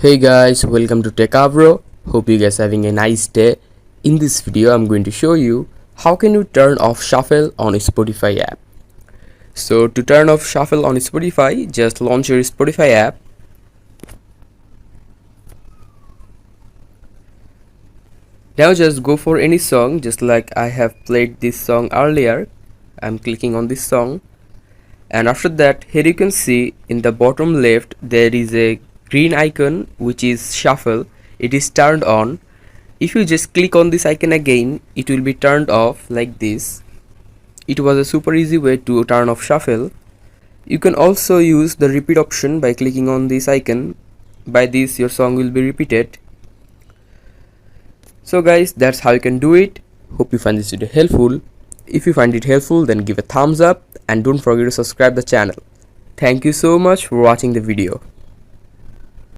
Hey guys, welcome to TechAbro. Hope you guys are having a nice day. In this video, I'm going to show you how can you turn off shuffle on Spotify app. So to turn off shuffle on Spotify, just launch your Spotify app. Now just go for any song, just like I have played this song earlier. I'm clicking on this song, and after that, here you can see in the bottom left there is a green icon which is shuffle. It is turned on. If you just click on this icon again, it will be turned off like this. It was a super easy way to turn off shuffle. You can also use the repeat option by clicking on this icon. By this your song will be repeated. So guys, that's how you can do it. Hope you find this video helpful. If you find it helpful, then give a thumbs up and don't forget to subscribe the channel. Thank you so much for watching the video.